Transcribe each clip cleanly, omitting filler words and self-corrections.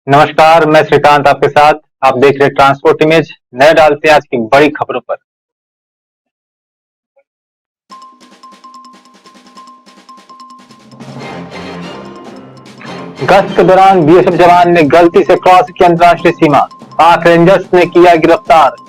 नमस्कार, मैं श्रीकांत आपके साथ। आप देख रहे ट्रांसपोर्ट इमेज। नए डालते हैं आज की बड़ी खबरों पर। गश्त के दौरान बीएसएफ जवान ने गलती से क्रॉस की अंतर्राष्ट्रीय सीमा, पाक रेंजर्स ने किया गिरफ्तार।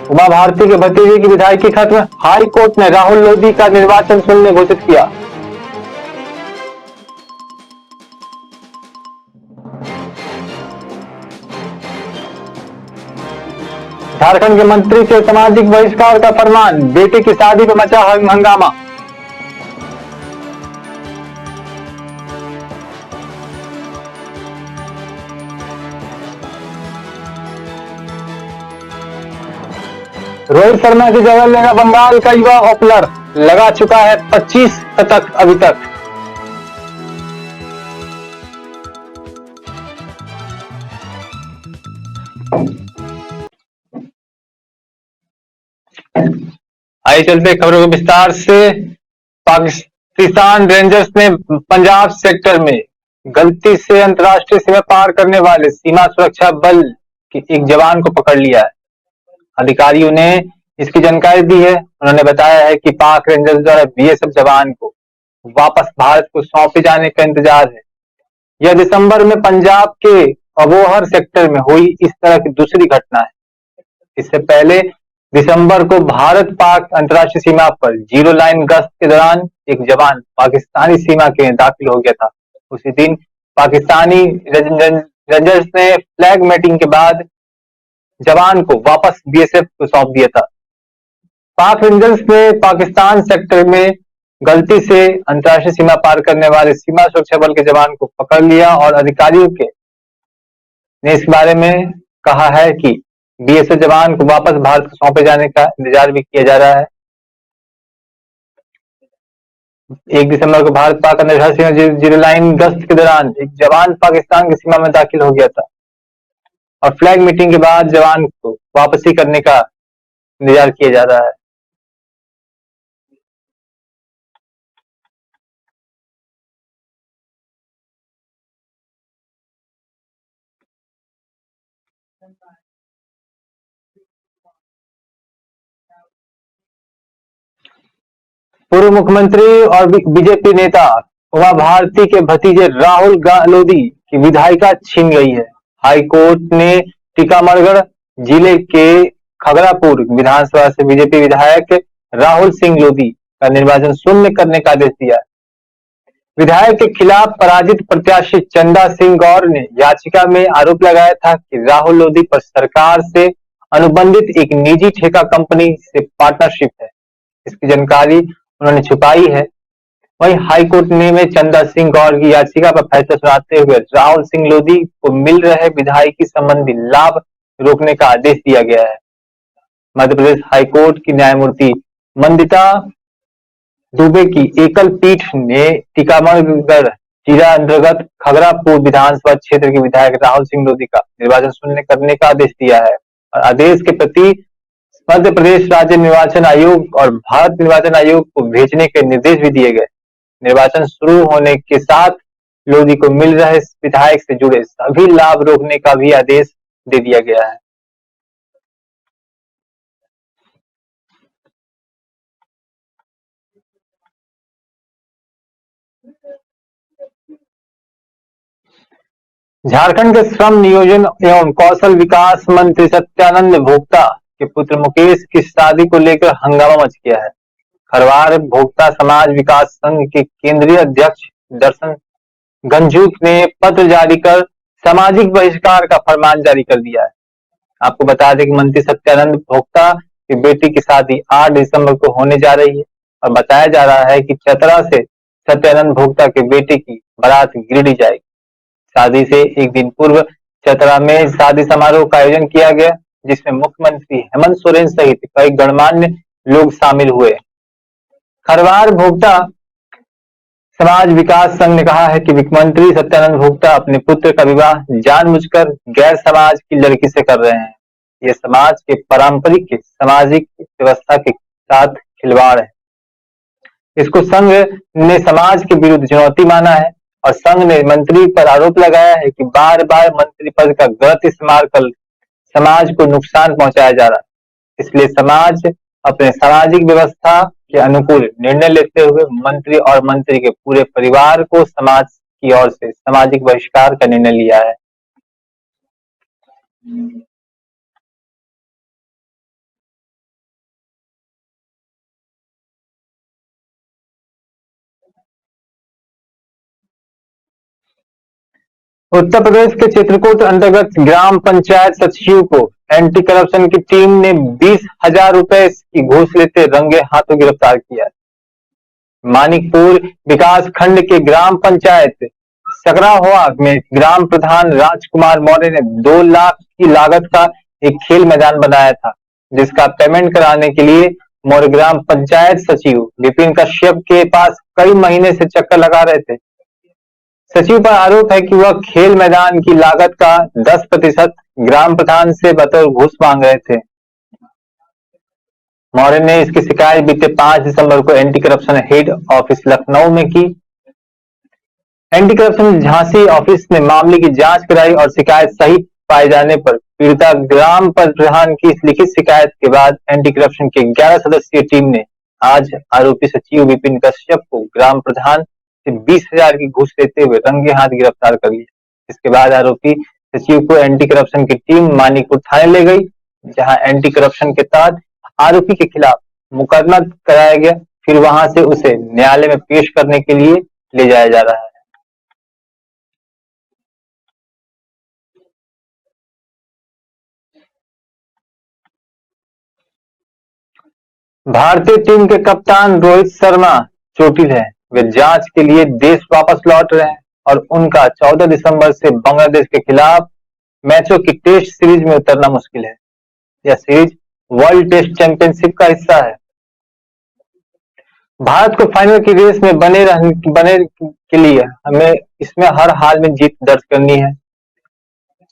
उमा भारती के भतीजे की विधायकी खत्म, हाई कोर्ट ने राहुल लोधी का निर्वाचन शून्य घोषित किया। झारखंड के मंत्री के सामाजिक बहिष्कार का फरमान, बेटी की शादी पर मचा हंगामा। रोहित शर्मा की जगह लेगा बंगाल का युवा ओपनर, लगा चुका है 25 शतक अभी तक। आइए चलते खबरों को विस्तार से। पाकिस्तान रेंजर्स ने पंजाब सेक्टर में गलती से अंतर्राष्ट्रीय सीमा पार करने वाले सीमा सुरक्षा बल के एक जवान को पकड़ लिया है। अधिकारियों ने इसकी जानकारी दी है। उन्होंने बताया है कि पाक रेंजर्स द्वारा बीएसएफ जवान को वापस भारत को सौंपे जाने का इंतजार है। यह दिसंबर में पंजाब के अबोहर सेक्टर में हुई इस तरह की दूसरी घटना है। इससे पहले दिसंबर को भारत पाक अंतर्राष्ट्रीय सीमा पर जीरो लाइन गश्त के दौरान एक जवान पाकिस्तानी सीमा के दाखिल हो गया था। उसी दिन पाकिस्तानी रेंजर्स ने फ्लैग मीटिंग के बाद जवान को वापस बीएसएफ को सौंप दिया था। पाक रेंजर्स ने पाकिस्तान सेक्टर में गलती से अंतर्राष्ट्रीय सीमा पार करने वाले सीमा सुरक्षा बल के जवान को पकड़ लिया और अधिकारियों के ने इस बारे में कहा है कि बीएसएफ जवान को वापस भारत को सौंपे जाने का इंतजार भी किया जा रहा है। 1 दिसंबर को भारत पाक अंतर्राष्ट्रीय सीमा जीरो लाइन गश्त के दौरान एक जवान पाकिस्तान की सीमा में दाखिल हो गया था और फ्लैग मीटिंग के बाद जवान को वापसी करने का इंतजार किया जा रहा है। पूर्व मुख्यमंत्री और बीजेपी नेता उमा भारती के भतीजे राहुल लोधी की विधायिका छीन गई है। हाई कोर्ट ने टीकमगढ़ जिले के खगरापुर विधानसभा से बीजेपी विधायक राहुल सिंह लोधी का निर्वाचन शून्य करने का आदेश दिया है। विधायक के खिलाफ पराजित प्रत्याशी चंदा सिंह गौर ने याचिका में आरोप लगाया था कि राहुल लोधी पर सरकार से अनुबंधित एक निजी ठेका कंपनी से पार्टनरशिप है। इसकी जानकारी उन्होंने छुपाई है। वहीं हाईकोर्ट ने में चंदा सिंह गौर की याचिका पर फैसला सुनाते हुए राहुल सिंह लोधी को मिल रहे विधायकी संबंधी लाभ रोकने का आदेश दिया गया है। मध्य प्रदेश हाईकोर्ट की न्यायमूर्ति मंदिता दुबे की एकल पीठ ने टीकमगढ़ जिला अंतर्गत खगरापुर विधानसभा क्षेत्र के विधायक राहुल सिंह लोधी का निर्वाचन शून्य करने का आदेश दिया है और आदेश के प्रति मध्य प्रदेश राज्य निर्वाचन आयोग और भारत निर्वाचन आयोग को भेजने के निर्देश भी दिए गए। निर्वाचन शुरू होने के साथ लोधी को मिल रहे विधायक से जुड़े सभी लाभ रोकने का भी आदेश दे दिया गया है। झारखंड के श्रम नियोजन एवं कौशल विकास मंत्री सत्यानंद भोक्ता के पुत्र मुकेश की शादी को लेकर हंगामा मच गया है। खरवार भोक्ता समाज विकास संघ के केंद्रीय अध्यक्ष दर्शन गंजूक ने पत्र जारी कर सामाजिक बहिष्कार का फरमान जारी कर दिया है। आपको बता दें कि मंत्री सत्यानंद भोक्ता की बेटी की शादी 8 दिसंबर को होने जा रही है और बताया जा रहा है कि चतरा से सत्यानंद भोक्ता के बेटे की बारात गिरिडीह जाएगी। शादी से एक दिन पूर्व चतरा में शादी समारोह का आयोजन किया गया जिसमें मुख्यमंत्री हेमंत सोरेन सहित कई गणमान्य लोग शामिल हुए। खरवार भोक्ता समाज विकास संघ ने कहा है कि मुख्यमंत्री सत्यानंद भोक्ता अपने पुत्र का विवाह जानबूझकर गैर समाज की लड़की से कर रहे हैं। ये समाज के पारंपरिक सामाजिक व्यवस्था के साथ खिलवाड़ है। इसको संघ ने समाज के विरुद्ध चुनौती माना है और संघ ने मंत्री पर आरोप लगाया है कि बार बार मंत्री पद का गलत इस्तेमाल कर समाज को नुकसान पहुंचाया जा रहा है। इसलिए समाज अपने सामाजिक व्यवस्था के अनुकूल निर्णय लेते हुए मंत्री और मंत्री के पूरे परिवार को समाज की ओर से सामाजिक बहिष्कार का निर्णय लिया है। उत्तर प्रदेश के चित्रकूट अंतर्गत ग्राम पंचायत सचिव को एंटी करप्शन की टीम ने 20,000 रुपए की घूस लेते रंगे हाथों गिरफ्तार किया। मानिकपुर विकास खंड के ग्राम पंचायत सकराहुआ में ग्राम प्रधान राजकुमार मौर्य ने 2 लाख की लागत का एक खेल मैदान बनाया था, जिसका पेमेंट कराने के लिए मौर्य ग्राम पंचायत सचिव विपिन कश्यप के पास कई महीने से चक्कर लगा रहे थे। सचिव पर आरोप है कि वह खेल मैदान की लागत का 10% ग्राम प्रधान से बतौर घूस मांग रहे थे। मौर्य ने इसकी शिकायत बीते 5 दिसंबर को anti corruption head office Lucknow में की। एंटी करप्शन झांसी ऑफिस ने मामले की जांच कराई और शिकायत सही पाए जाने पर पीड़िता ग्राम प्रधान की इस लिखित शिकायत के बाद एंटी करप्शन की 11 सदस्यीय टीम ने आज आरोपी सचिव विपिन कश्यप को ग्राम प्रधान से 20,000 की घूस लेते हुए रंगे हाथ गिरफ्तार कर लिया। इसके बाद आरोपी सचिव को एंटी करप्शन की टीम मानिकपुर थाने ले गई, जहां एंटी करप्शन के तहत आरोपी के खिलाफ मुकदमा कराया गया। फिर वहां से उसे न्यायालय में पेश करने के लिए ले जाया जा रहा है। भारतीय टीम के कप्तान रोहित शर्मा चोटिल है। वे जांच के लिए देश वापस लौट रहे हैं और उनका 14 दिसंबर से बांग्लादेश के खिलाफ मैचों की टेस्ट सीरीज में उतरना मुश्किल है। यह सीरीज वर्ल्ड टेस्ट चैंपियनशिप का हिस्सा है। भारत को फाइनल की रेस में बने के लिए हमें इसमें हर हाल में जीत दर्ज करनी है।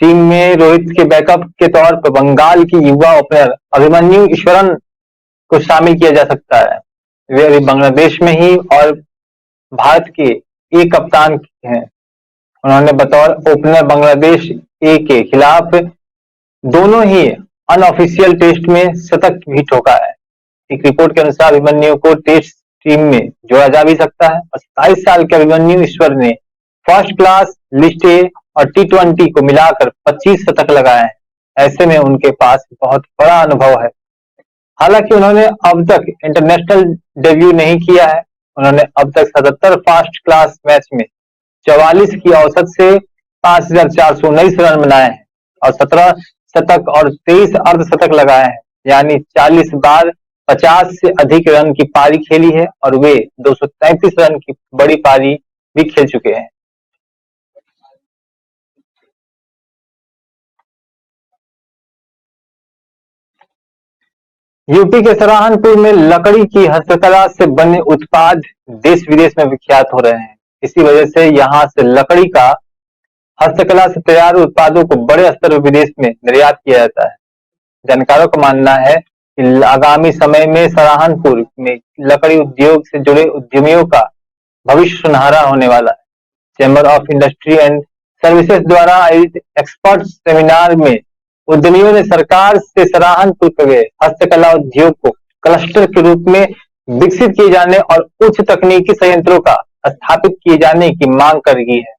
टीम में रोहित के बैकअप के तौर पर बंगाल की युवा ओपनर अभिमन्यु ईश्वरन को शामिल किया जा सकता है। वे अभी बांग्लादेश में ही और भारत के एक कप्तान हैं। उन्होंने बतौर ओपनर बांग्लादेश ए के खिलाफ दोनों ही अनऑफिशियल टेस्ट में शतक भी ठोका है। एक रिपोर्ट के अनुसार अभिमन्यु को टेस्ट टीम में जोड़ा जा भी सकता है और 27 साल के अभिमन्यु ईश्वर ने फर्स्ट क्लास, लिस्ट ए और T20 को मिलाकर 25 शतक लगाए हैं। ऐसे में उनके पास बहुत बड़ा अनुभव है। हालांकि उन्होंने अब तक इंटरनेशनल डेब्यू नहीं किया है। उन्होंने अब तक 77 फर्स्ट क्लास मैच में 44 की औसत से 5,419 रन बनाए हैं और 17 शतक और 23 अर्धशतक लगाए हैं, यानी 40 बार 50 से अधिक रन की पारी खेली है और वे 233 रन की बड़ी पारी भी खेल चुके हैं। यूपी के सराहनपुर में लकड़ी की हस्तकला से बने उत्पाद देश विदेश में विख्यात हो रहे हैं। इसी वजह से यहाँ से लकड़ी का हस्तकला से तैयार उत्पादों को बड़े स्तर पर विदेश में निर्यात किया जाता है। जानकारों का मानना है कि आगामी समय में सराहनपुर में लकड़ी उद्योग से जुड़े उद्यमियों का भविष्य सुनहरा होने वाला है। Chamber of industry and services द्वारा आयोजित एक्सपर्ट सेमिनार में उद्यमियों ने सरकार से सराहनपुर के हस्तकला उद्योग को क्लस्टर के रूप में विकसित किए जाने और उच्च तकनीकी संयंत्रों का स्थापित किए जाने की मांग कर की है।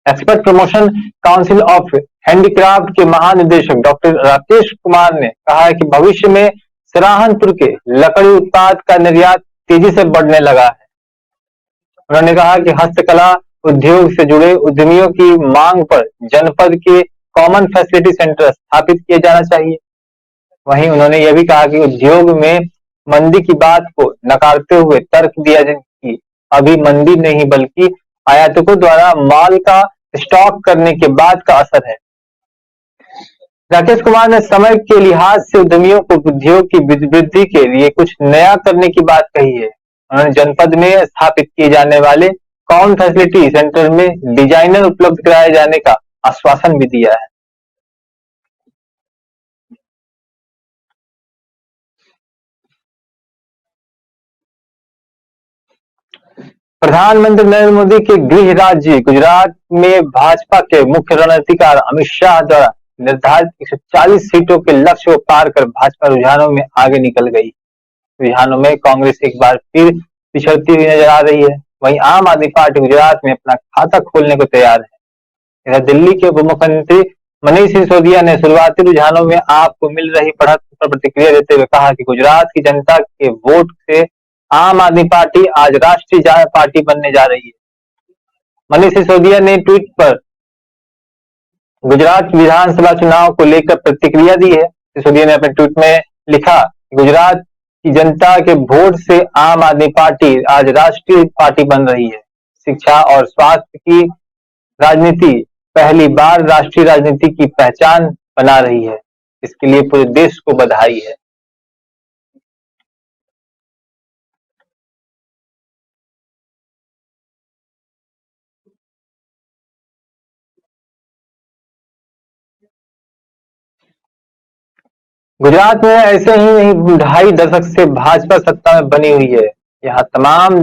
Expert promotion council of handicraft के महानिदेशक डॉक्टर राकेश कुमार ने कहा है कि भविष्य में सराहनपुर के लकड़ी उत्पाद का निर्यात तेजी से बढ़ने लगा है। उन्होंने कहा कि हस्तकला उद्योग से जुड़े उद्यमियों की मांग पर जनपद के कॉमन फैसिलिटी सेंटर स्थापित किया जाना चाहिए। वहीं उन्होंने यह भी कहा कि उद्योग में मंदी की बात को नकारते हुए तर्क दिया कि अभी मंदी नहीं बल्कि आयातकों द्वारा माल का स्टॉक करने के बाद का असर है। राकेश कुमार ने समय के लिहाज से उद्यमियों को उद्योग की वृद्धि के लिए कुछ नया करने की बात कही है। उन्होंने जनपद में स्थापित किए जाने वाले कॉमन फैसिलिटी सेंटर में डिजाइनर उपलब्ध कराए जाने का आश्वासन भी दिया है। प्रधानमंत्री नरेंद्र मोदी के गृह राज्य गुजरात में भाजपा के मुख्य रणनीतिकार अमित शाह द्वारा निर्धारित 140 सीटों के लक्ष्य को पार कर भाजपा रुझानों में आगे निकल गई। रुझानों में कांग्रेस एक बार फिर पिछड़ती हुई नजर आ रही है। वहीं आम आदमी पार्टी गुजरात में अपना खाता खोलने को तैयार है। इधर दिल्ली के उप मुख्यमंत्री मनीष सिसोदिया ने शुरुआती रुझानों में आपको मिल रही बढ़त पर प्रतिक्रिया देते हुए कहा कि गुजरात की जनता के वोट से आम आदमी पार्टी आज राष्ट्रीय पार्टी बनने जा रही है। मनीष सिसोदिया ने ट्वीट पर गुजरात विधानसभा चुनाव को लेकर प्रतिक्रिया दी है। सिसोदिया ने अपने ट्वीट में लिखा, गुजरात की जनता के वोट से आम आदमी पार्टी आज राष्ट्रीय पार्टी बन रही है। शिक्षा और स्वास्थ्य की राजनीति पहली बार राष्ट्रीय राजनीति की पहचान बना रही है। इसके लिए पूरे देश को बधाई है। गुजरात में ऐसे ही नहीं 2.5 दशक से भाजपा सत्ता में बनी हुई है। यहाँ तमाम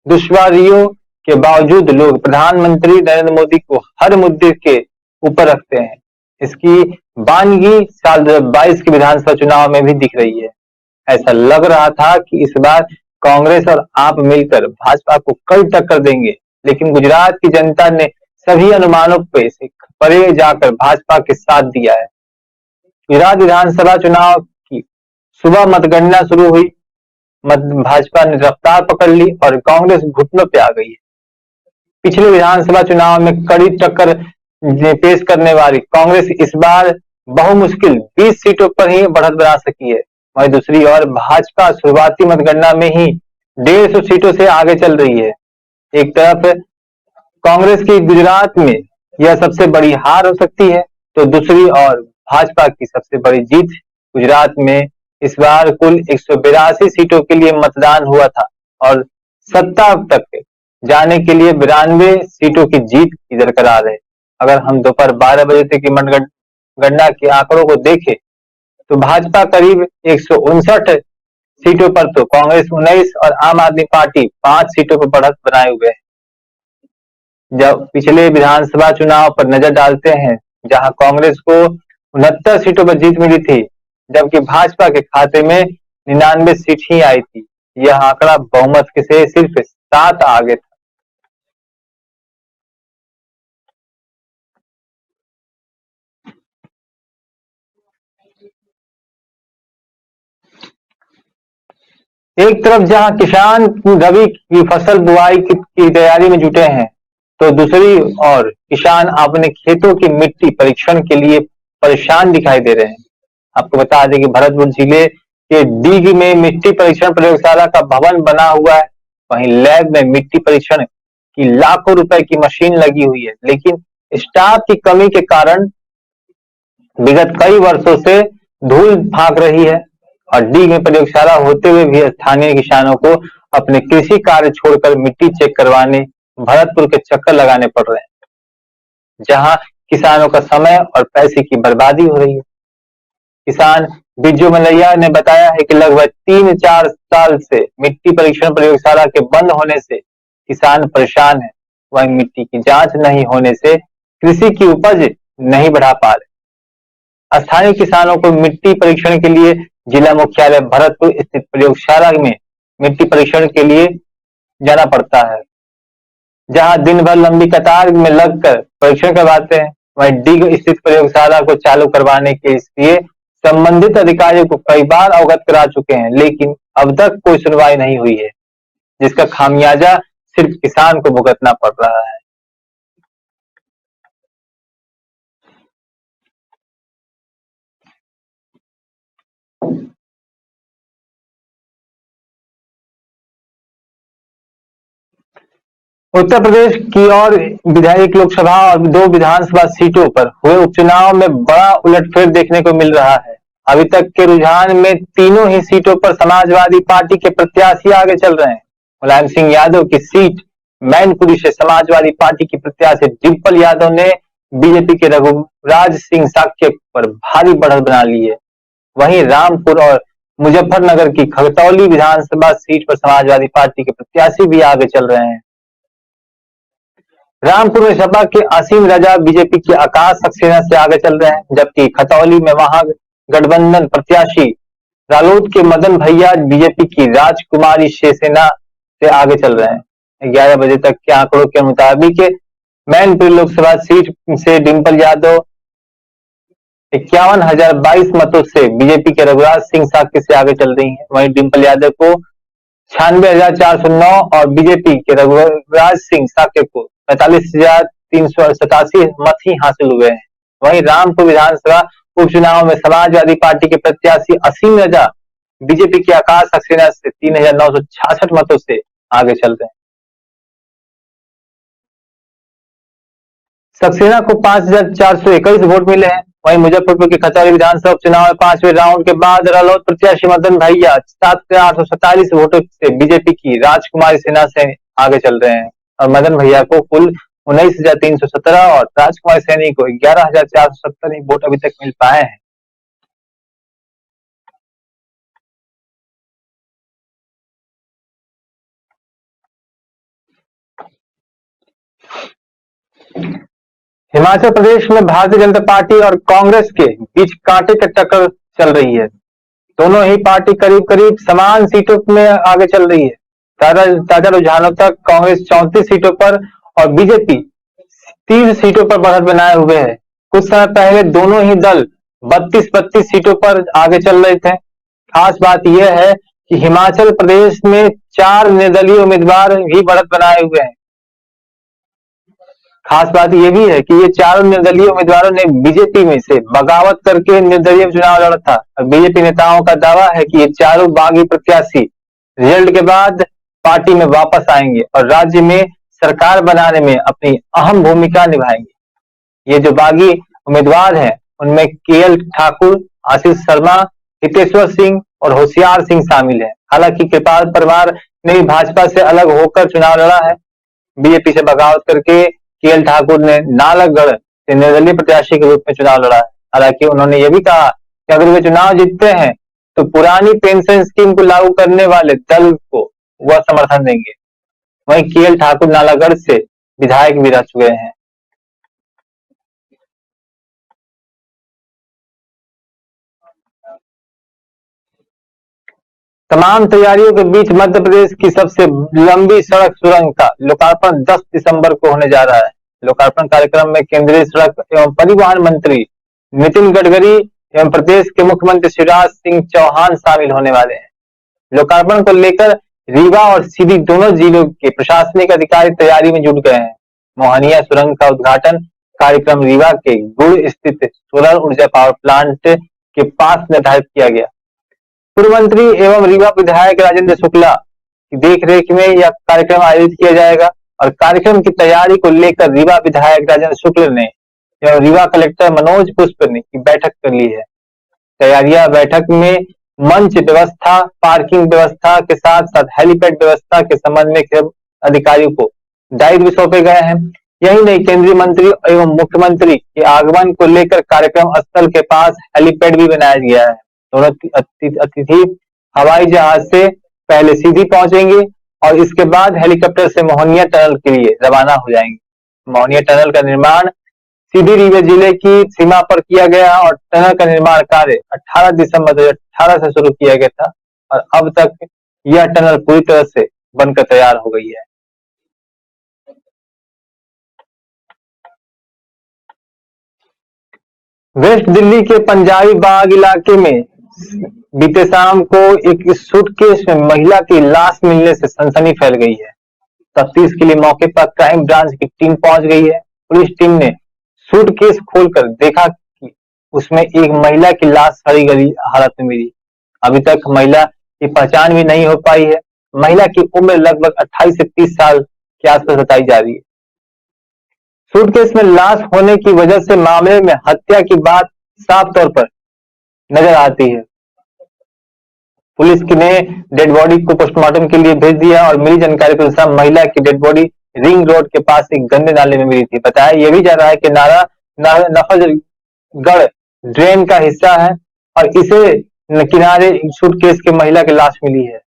दुश्वारियों के बावजूद लोग प्रधानमंत्री नरेंद्र मोदी को हर मुद्दे के ऊपर रखते हैं। इसकी बानगी साल 2022 के विधानसभा चुनाव में भी दिख रही है। ऐसा लग रहा था कि इस बार कांग्रेस और आप मिलकर भाजपा को कड़ी टक्कर देंगे, लेकिन गुजरात की जनता ने सभी अनुमानों पे से परे जाकर भाजपा के साथ दिया है। गुजरात विधानसभा चुनाव की सुबह मतगणना शुरू हुई। भाजपा ने रफ्तार पकड़ ली और कांग्रेस घुटनों पे आ गई है। पिछले विधानसभा चुनाव में कड़ी टक्कर पेश करने वाली कांग्रेस इस बार बहुमुश्किल 20 सीटों पर ही बढ़त बना सकी है। वहीं दूसरी ओर भाजपा शुरुआती मतगणना में ही 150 सीटों से आगे चल रही है। एक तरफ कांग्रेस की गुजरात में यह सबसे बड़ी हार हो सकती है, तो दूसरी ओर भाजपा की सबसे बड़ी जीत। गुजरात में इस बार कुल 182 सीटों के लिए मतदान हुआ था और सत्ता तक जाने के लिए 92 सीटों की जीत बरकरार है। अगर हम दोपहर 12 बजे तक की मतगणना के आंकड़ों को देखें तो भाजपा करीब 159 सीटों पर, तो कांग्रेस 19 और आम आदमी पार्टी 5 सीटों पर बढ़त बनाए हुए है। जब पिछले विधानसभा चुनाव पर नजर डालते हैं, जहां कांग्रेस को 69 सीटों पर जीत मिली थी, जबकि भाजपा के खाते में 99 सीट ही आई थी। यह आंकड़ा बहुमत से सिर्फ 7 आगे था। एक तरफ जहां किसान रबी की फसल बुआई की तैयारी में जुटे हैं, तो दूसरी ओर किसान अपने खेतों की मिट्टी परीक्षण के लिए परेशान दिखाई दे रहे हैं। आपको बता दें कि भरतपुर जिले के डीग में मिट्टी परीक्षण प्रयोगशाला का भवन बना हुआ है। वहीं लैब में मिट्टी परीक्षण की लाखों रुपए की मशीन लगी हुई है, लेकिन स्टाफ की कमी के कारण विगत कई वर्षों से धूल भाग रही है और डीग में प्रयोगशाला होते हुए भी स्थानीय किसानों को अपने कृषि कार्य छोड़कर मिट्टी चेक करवाने भरतपुर के चक्कर लगाने पड़ रहे हैं, जहां किसानों का समय और पैसे की बर्बादी हो रही है। किसान बिज्जू मलैया ने बताया है कि लगभग 3-4 साल से मिट्टी परीक्षण प्रयोगशाला के बंद होने से किसान परेशान है। वहीं मिट्टी की जांच नहीं होने से कृषि की उपज नहीं बढ़ा पा रहे। स्थानीय किसानों को मिट्टी परीक्षण के लिए जिला मुख्यालय भरतपुर स्थित प्रयोगशाला में मिट्टी परीक्षण के लिए जाना पड़ता है, जहां दिन भर लंबी कतार में लगकर परीक्षण करवाते हैं। वहीं डीग स्थित प्रयोगशाला को चालू करवाने के लिए संबंधित अधिकारियों को कई बार अवगत करा चुके हैं, लेकिन अब तक कोई सुनवाई नहीं हुई है, जिसका खामियाजा सिर्फ किसान को भुगतना पड़ रहा है। उत्तर प्रदेश की ओर विधायक लोकसभा और 2 विधानसभा सीटों पर हुए उपचुनाव में बड़ा उलटफेर देखने को मिल रहा है। अभी तक के रुझान में तीनों ही सीटों पर समाजवादी पार्टी के प्रत्याशी आगे चल रहे हैं। मुलायम सिंह यादव की सीट मैनपुरी से समाजवादी पार्टी की प्रत्याशी डिंपल यादव ने बीजेपी के रघुराज सिंह साक्य पर भारी बढ़त बना ली है। वहीं रामपुर और मुजफ्फरनगर की खगतौली विधानसभा सीट पर समाजवादी पार्टी के प्रत्याशी भी आगे चल रहे हैं। रामपुर में सपा के असीम राजा बीजेपी के आकाश सक्सेना से आगे चल रहे हैं, जबकि खतौली में महागठबंधन प्रत्याशी रालोद के मदन भैया बीजेपी की राजकुमारी शिवसेना से आगे चल रहे हैं। 11 बजे तक के आंकड़ों के मुताबिक मैनपुरी लोकसभा सीट से डिम्पल यादव 51,022 मतों से बीजेपी के रघुराज सिंह साक्य से आगे चल रही हैं। वहीं डिम्पल यादव को 96,409 और बीजेपी के रघुराज सिंह साक्य को 45,387 मत ही हासिल हुए हैं। वहीं रामपुर विधानसभा उपचुनाव में समाजवादी पार्टी के प्रत्याशी असीम राजा बीजेपी के आकाश सक्सेना से 3,966 मतों से आगे चल रहे हैं। सक्सेना को 5,421 वोट मिले हैं। वहीं मुजफ्फरपुर के खतौली विधानसभा उपचुनाव में 5वें राउंड के बाद रालोद प्रत्याशी मदन भैया 7,847 वोटों से बीजेपी की राजकुमारी सेना से आगे चल रहे हैं और मदन भैया को कुल 19,317 और राजकुमारी सैनी को 11,470 वोट अभी तक मिल पाए हैं। हिमाचल प्रदेश में भारतीय जनता पार्टी और कांग्रेस के बीच कांटे की टक्कर चल रही है। दोनों ही पार्टी करीब करीब समान सीटों में आगे चल रही है। ताजा रुझानों तक कांग्रेस 34 सीटों पर और बीजेपी 30 सीटों पर बढ़त बनाए हुए है। कुछ समय पहले दोनों ही दल 32 सीटों पर आगे चल रहे थे। खास बात यह है कि हिमाचल प्रदेश में 4 निर्दलीय उम्मीदवार भी बढ़त बनाए हुए हैं। खास बात यह भी है कि ये चारों निर्दलीय उम्मीदवारों ने बीजेपी में से बगावत करके निर्दलीय चुनाव लड़ा था। बीजेपी नेताओं का दावा है कि ये चारों बागी प्रत्याशी रिजल्ट के बाद पार्टी में वापस आएंगे और राज्य में सरकार बनाने में अपनी अहम भूमिका निभाएंगे। ये जो बागी उम्मीदवार हैं उनमें केएल ठाकुर, आशीष शर्मा, हितेश्वर सिंह और होशियार सिंह शामिल है। हालांकि कृपाल परमार ने भी भाजपा से अलग होकर चुनाव लड़ा है। बीजेपी से बगावत करके केएल ठाकुर ने नालागढ़ से निर्दलीय प्रत्याशी के रूप में चुनाव लड़ा है। हालांकि उन्होंने यह भी कहा कि अगर वे चुनाव जीतते हैं तो पुरानी पेंशन स्कीम को लागू करने वाले दल को वह समर्थन देंगे। वहीं केएल ठाकुर नालागढ़ से विधायक भी रह चुके हैं। तमाम तैयारियों के बीच मध्य प्रदेश की सबसे लंबी सड़क सुरंग का लोकार्पण 10 दिसंबर को होने जा रहा है। लोकार्पण कार्यक्रम में केंद्रीय सड़क एवं परिवहन मंत्री नितिन गडकरी एवं प्रदेश के मुख्यमंत्री शिवराज सिंह चौहान शामिल होने वाले हैं। लोकार्पण को लेकर रीवा और सीधी दोनों जिलों के प्रशासनिक अधिकारी तैयारी में जुट गए हैं। मोहनिया सुरंग का उद्घाटन कार्यक्रम रीवा के गुड़ स्थित सोलर ऊर्जा पावर प्लांट के पास निर्धारित किया गया। पूर्व मंत्री एवं रीवा विधायक राजेंद्र शुक्ला की देखरेख में यह कार्यक्रम आयोजित किया जाएगा और कार्यक्रम की तैयारी को लेकर रीवा विधायक राजेंद्र शुक्ल ने एवं रीवा कलेक्टर मनोज पुष्प ने की बैठक कर ली है। तैयारियां बैठक में मंच व्यवस्था, पार्किंग व्यवस्था के साथ साथ हेलीपैड व्यवस्था के संबंध में अधिकारियों को दायित्व सौंपे गए हैं। यही नहीं, केंद्रीय मंत्री एवं मुख्यमंत्री के आगमन को लेकर कार्यक्रम स्थल के पास हेलीपैड भी बनाया गया है। दोनों अतिथि हवाई जहाज से पहले सीधी पहुंचेंगे और इसके बाद हेलीकॉप्टर से मोहनिया टनल के लिए रवाना हो जाएंगे। मोहनिया टनल का निर्माण सीधी रीवा जिले की सीमा पर किया गया और टनल का निर्माण कार्य 18 दिसंबर 2018 से शुरू किया गया था और अब तक यह टनल पूरी तरह से बनकर तैयार हो गई है। वेस्ट दिल्ली के पंजाबी बाग इलाके में बीते शाम को एक सूटकेस में महिला की लाश मिलने से सनसनी फैल गई है। तफ्तीश के लिए मौके पर क्राइम ब्रांच की टीम पहुंच गई है। पुलिस टीम ने सूटकेस खोलकर देखा कि उसमें एक महिला की लाश सड़ी गली हालत में मिली। अभी तक महिला की पहचान भी नहीं हो पाई है। महिला की उम्र लगभग 28 से 30 साल के आसपास बताई जा रही है। सूटकेस में लाश होने की वजह से मामले में हत्या की बात साफ तौर पर नजर आती है। पुलिस ने डेड बॉडी को पोस्टमार्टम के लिए भेज दिया और मिली जानकारी के अनुसार महिला की डेड बॉडी रिंग रोड के पास एक गंदे नाले में मिली थी। बताया यह भी जा रहा है कि नाला नफजगढ़ ड्रेन का हिस्सा है और इसे किनारे सूटकेस के महिला की लाश मिली है।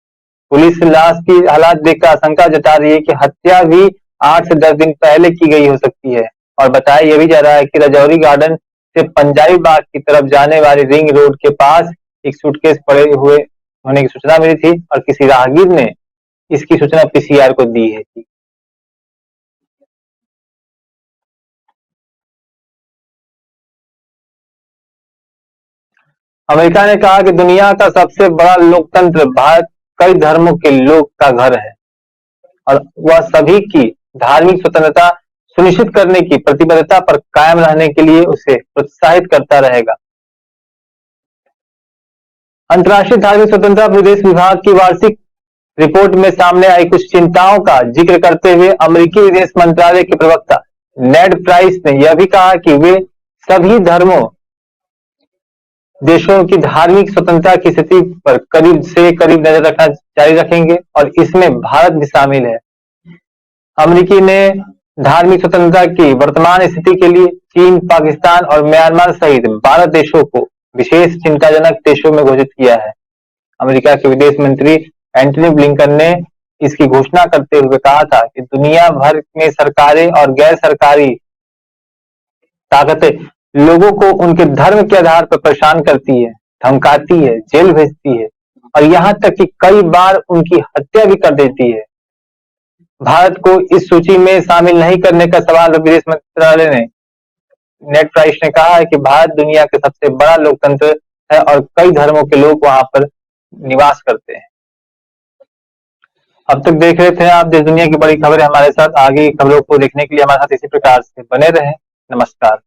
पुलिस लाश की हालात देखकर आशंका जता रही है कि हत्या भी 8 से 10 दिन पहले की गई हो सकती है। और बताया यह भी जा रहा है कि राजौरी गार्डन से पंजाबी बाग की तरफ जाने वाली रिंग रोड के पास एक सूटकेस पड़े हुए होने की सूचना मिली थी और किसी राहगीर ने इसकी सूचना पीसीआर को दी है। अमेरिका ने कहा कि दुनिया का सबसे बड़ा लोकतंत्र भारत कई धर्मों के लोग का घर है और वह सभी की धार्मिक स्वतंत्रता सुनिश्चित करने की प्रतिबद्धता पर कायम रहने के लिए उसे प्रोत्साहित करता रहेगा। अंतर्राष्ट्रीय धार्मिक स्वतंत्रता विदेश विभाग की वार्षिक रिपोर्ट में सामने आई कुछ चिंताओं का जिक्र करते हुए अमेरिकी विदेश मंत्रालय के प्रवक्ता नेड प्राइस ने यह भी कहा कि वे सभी धर्मों देशों की धार्मिक स्वतंत्रता की स्थिति पर करीब से करीब नजर रखना जारी रखेंगे और इसमें भारत भी शामिल है। अमेरिकी ने धार्मिक स्वतंत्रता की वर्तमान स्थिति के लिए चीन, पाकिस्तान और म्यांमार सहित 12 देशों को विशेष चिंताजनक देशों में घोषित किया है। अमेरिका के विदेश मंत्री एंटनी ब्लिंकन ने इसकी घोषणा करते हुए कहा था कि दुनिया भर में सरकारें और गैर सरकारी ताकतें लोगों को उनके धर्म के आधार पर परेशान करती है, धमकाती है, जेल भेजती है और यहाँ तक कि कई बार उनकी हत्या भी कर देती है। भारत को इस सूची में शामिल नहीं करने का सवाल विदेश मंत्रालय ने नेड प्राइस ने कहा है कि भारत दुनिया के सबसे बड़ा लोकतंत्र है और कई धर्मों के लोग वहां पर निवास करते हैं। अब तक देख रहे थे आप देश दुनिया की बड़ी खबरें। हमारे साथ आगे की खबरों को देखने के लिए हमारे साथ इसी प्रकार से बने रहें। नमस्कार।